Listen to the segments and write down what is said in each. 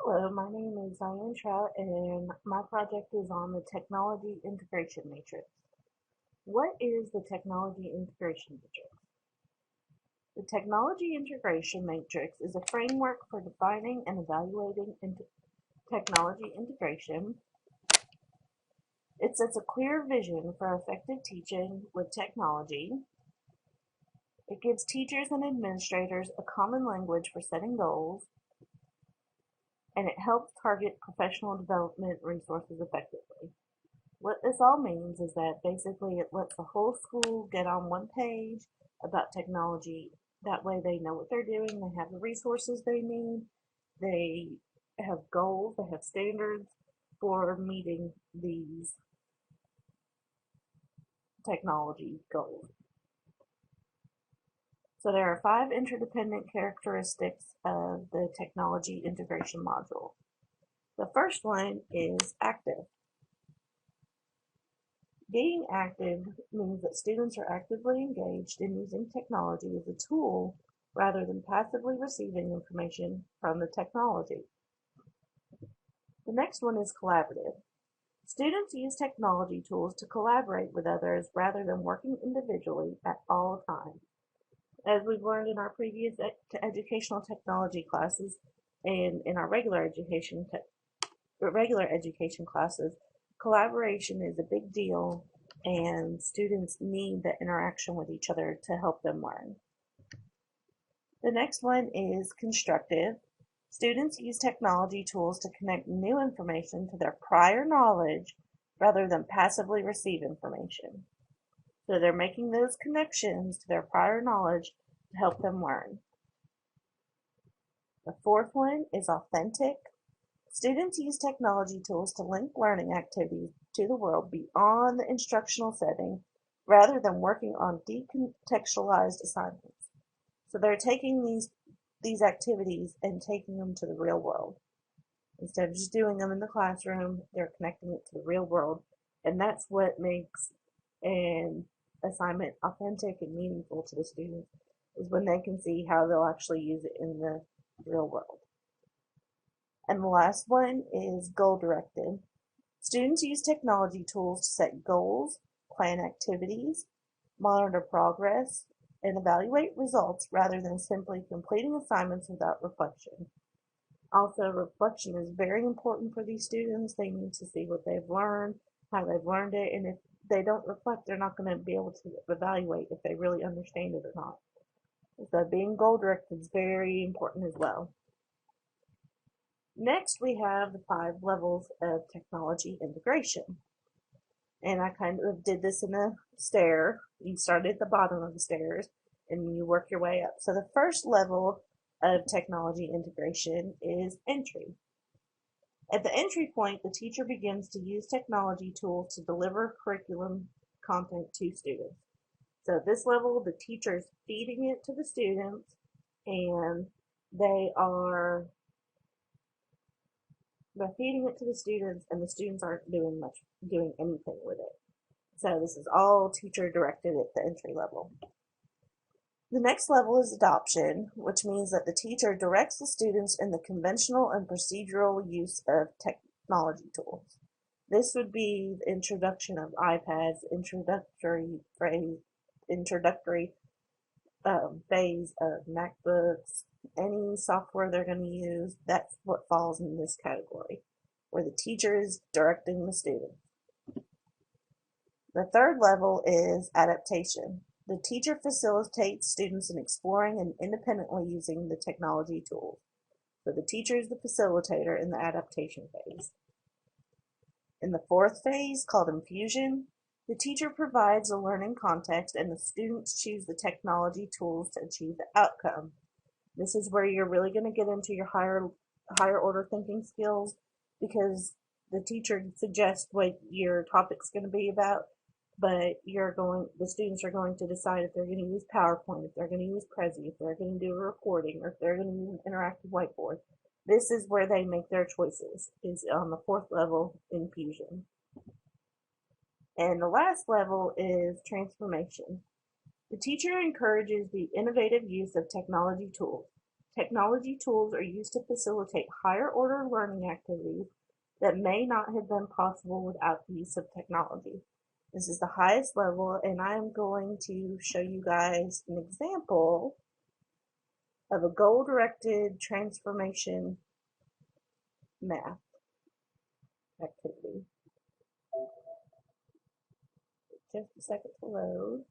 Hello, my name is Diane Trout, and my project is on the Technology Integration Matrix. What is the Technology Integration Matrix? The Technology Integration Matrix is a framework for defining and evaluating technology integration. It sets a clear vision for effective teaching with technology. It gives teachers and administrators a common language for setting goals, and it helps target professional development resources effectively. What this all means is that basically it lets the whole school get on one page about technology. That way they know what they're doing, they have the resources they need, they have goals, they have standards for meeting these technology goals. So there are 5 interdependent characteristics of the technology integration module. The first one is active. Being active means that students are actively engaged in using technology as a tool rather than passively receiving information from the technology. The next one is collaborative. Students use technology tools to collaborate with others rather than working individually at all times. As we've learned in our previous educational technology classes and in our regular education classes, collaboration is a big deal, and students need that interaction with each other to help them learn. The next one is constructive. Students use technology tools to connect new information to their prior knowledge rather than passively receive information. So they're making those connections to their prior knowledge to help them learn. The fourth one is authentic. Students use technology tools to link learning activities to the world beyond the instructional setting rather than working on decontextualized assignments. So they're taking these activities and taking them to the real world. Instead of just doing them in the classroom, they're connecting it to the real world. And that's what makes an assignment authentic and meaningful to the students, is when they can see how they'll actually use it in the real world. And the last one is goal-directed. Students use technology tools to set goals, plan activities, monitor progress, and evaluate results rather than simply completing assignments without reflection. Also, reflection is very important for these students. They need to see what they've learned, how they've learned it, and if they don't reflect, they're not going to be able to evaluate if they really understand it or not. So being goal-directed is very important as well. Next, we have the 5 levels of technology integration. And I kind of did this in a stair. You start at the bottom of the stairs and you work your way up. So the first level of technology integration is entry. At the entry point, the teacher begins to use technology tools to deliver curriculum content to students. So at this level, the teacher is feeding it to the students, and they're feeding it to the students, and the students aren't doing anything with it. So this is all teacher directed at the entry level. The next level is adoption, which means that the teacher directs the students in the conventional and procedural use of technology tools. This would be the introduction of iPads, introductory phase of MacBooks, any software they're going to use. That's what falls in this category, where the teacher is directing the student. The third level is adaptation. The teacher facilitates students in exploring and independently using the technology tools. So the teacher is the facilitator in the adaptation phase. In the fourth phase, called infusion, the teacher provides a learning context and the students choose the technology tools to achieve the outcome. This is where you're really going to get into your higher order thinking skills, because the teacher suggests what your topic's going to be about, but the students are going to decide if they're going to use PowerPoint, if they're going to use Prezi, if they're going to do a recording, or if they're going to use an interactive whiteboard. This is where they make their choices, is on the fourth level, infusion. And the last level is transformation. The teacher encourages the innovative use of technology tools. Technology tools are used to facilitate higher order learning activities that may not have been possible without the use of technology. This is the highest level, and I'm going to show you guys an example of a goal-directed transformation math activity. Just a second to load.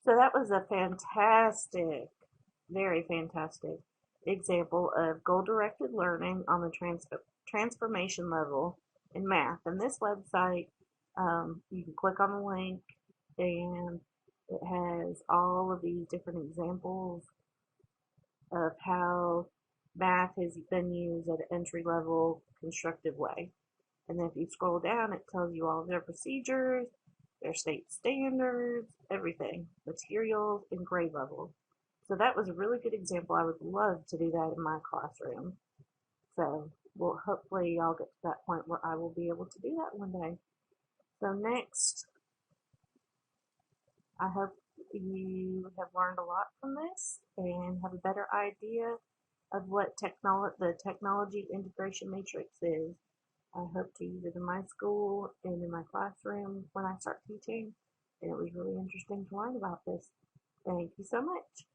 So that was a fantastic, very fantastic example of goal-directed learning on the transformation level in math. And this website, you can click on the link and it has all of these different examples of how math has been used at an entry level constructive way. And then if you scroll down, it tells you all their procedures, their state standards, everything, materials, and grade level. So that was a really good example. I would love to do that in my classroom. So well, hopefully I'll get to that point where I will be able to do that one day. So next, I hope you have learned a lot from this and have a better idea of what the technology integration matrix is. I hope to use it in my school and in my classroom when I start teaching. And it was really interesting to learn about this. Thank you so much.